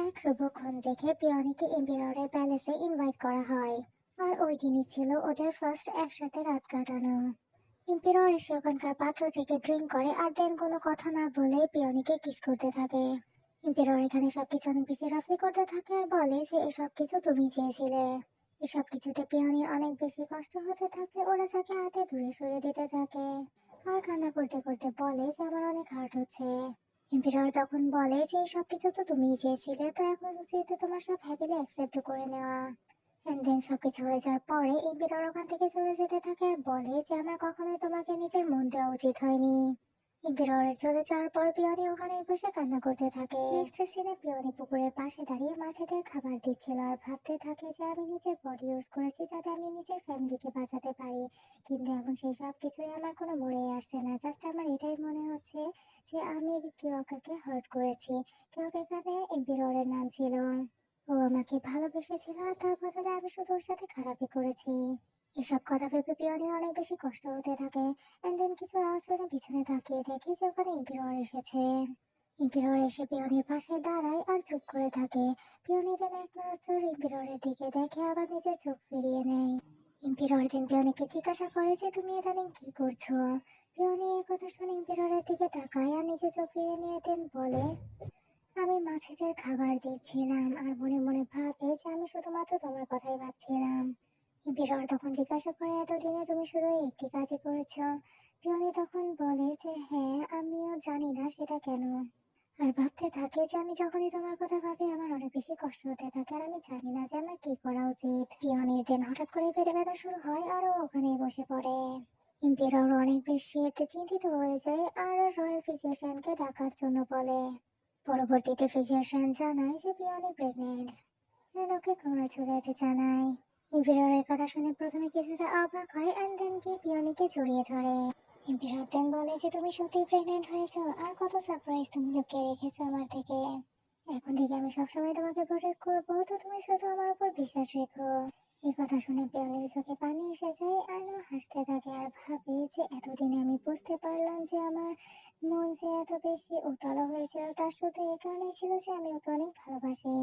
এক শুভক্ষণ দেখে পিয়নিকে এম্পিররের প্যালেসে ইনভাইট করা হয়। আর ওই দিনই ছিল ওদের ফার্স্ট একসাথে রাত কাটানো। এম্পিরর এসে ওখানকার পাত্র থেকে ড্রিঙ্ক করে আর দেন কোনো কথা না বলে পিয়নিকে কিস করতে থাকে। এম্পিরর এখানে সবকিছু অনেক বেশি রাফলি করতে থাকে আর বলে যে এসব কিছু তুমি চেয়েছিলে। এসব কিছুতে পিয়নির অনেক বেশি কষ্ট হতে থাকে, ওরা যাকে হাতে দূরে সরিয়ে দিতে থাকে আর কান্না করতে করতে বলে যে আমার অনেক হার্ট হচ্ছে। এম্পিরর তখন বলে যে এই সবকিছু তো তুমিই চেয়েছিলে, তো এখন উচিত তোমার সব হ্যাপিলি অ্যাকসেপ্ট করে নেওয়া। এন্ড দেন সবকিছু হয়ে যাওয়ার পরে এম্পিরর ওখান থেকে চলে যেতে থাকে আর বলে যে আমার কখনোই তোমাকে নিজের মন দেওয়া উচিত হয়নি। এম্পিররের চলে যাওয়ার পর পিয়নি ওখানেই বসে কান্না করতে থাকে। নেক্সট সিনে পিয়নি পুকুরের পাশে দাঁড়িয়ে মাছেদের খাবার দিচ্ছিল আর ভাবতে থাকে যে আমি নিজের বডি ইউজ করেছি যাতে আমি নিজের ফ্যামিলিকে বাঁচাতে পারি, কিন্তু এখন সেই সব কিছুই আমার কোনো মনেই আসছে না। জাস্ট আমার এটাই মনে হচ্ছে যে আমি কিওকাকে হার্ট করেছি। কিওকা এখানে এম্পিররের নাম ছিল, ও আমাকে ভালোবেসেছিল আর তার বদলে আমি শুধু ওর সাথে খারাপই করেছি। এসব কথা ভেবে পিয়নির অনেক বেশি কষ্ট হতে থাকে। এন্ড দেন কিছু আওয়াজ শুনে পিছনে তাকিয়ে দেখে যে ওখানে এম্পিরর এসেছে। এম্পিরর এসে পিয়নির পাশে দাঁড়ায় আর চুপ করে থাকে। পিয়নি দেন এক নজর এম্পিররের দিকে দেখে আবার নিজের চোখ ফিরিয়ে নেয়। এম্পিরর দেন পিয়নিকে জিজ্ঞাসা করে যে তুমি ইদানিং কি করছো। পিয়নি এই কথা শুনে এম্পিররের দিকে তাকায় আর নিজে চোখ ফিরিয়ে নিয়ে দেন বলে আমি মাছেদের খাবার দিচ্ছিলাম আর মনে মনে ভাবে যে আমি শুধুমাত্র তোমার কথাই ভাবছিলাম। এম্পিরর তখন জিজ্ঞাসা করে এতদিনে তুমি শুধু এই একটি কাজই করেছো। পিয়নি তখন বলে যে হ্যাঁ, আমিও জানি না সেটা কেন। আর ভাবতে থাকে যে আমি যখনই তোমার কথা ভাবি আমার অনেক বেশি কষ্ট হতে থাকে আর আমি জানি না যে আমার কি করা উচিত। পিয়নির দিন হঠাৎ করে পেটে ব্যথা শুরু হয় আর ও ওখানেই বসে পড়ে। এম্পিরর অনেক বেশি এতে চিন্তিত হয়ে যায় আর রয়্যাল ফিজিশিয়ানকে ডাকার জন্য বলে। পরবর্তীতে ফিজিশিয়ান জানায় যে পিয়নি প্রেগনেন্ট। ওকে কংগ্রাচুলেট জানায়। এম্পিররের কথা শুনে প্রথমে কিছুটা অবাক হয় এন্ড দেন গিয়ে পিয়নিকে জড়িয়ে ধরে। এম্পিরর দেন বলে যে তুমি সত্যিই প্রেগনেন্ট হয়েছো আর কত সারপ্রাইজ তুমি লুকিয়ে রেখেছো আমার থেকে। এখন থেকে আমি সবসময় তোমাকে প্রোটেক্ট করবো, তো তুমি শুধু আমার উপর বিশ্বাস রেখো। এই কথা শুনে পিয়নির চোখে পানি এসে যায় আর ও হাসতে থাকে আর ভাবে যে এতদিনে আমি বুঝতে পারলাম যে আমার মন যে এত বেশি উতলা হয়েছিল তার শুধু এই কারণেই ছিল যে আমি ওকে অনেক ভালোবাসি।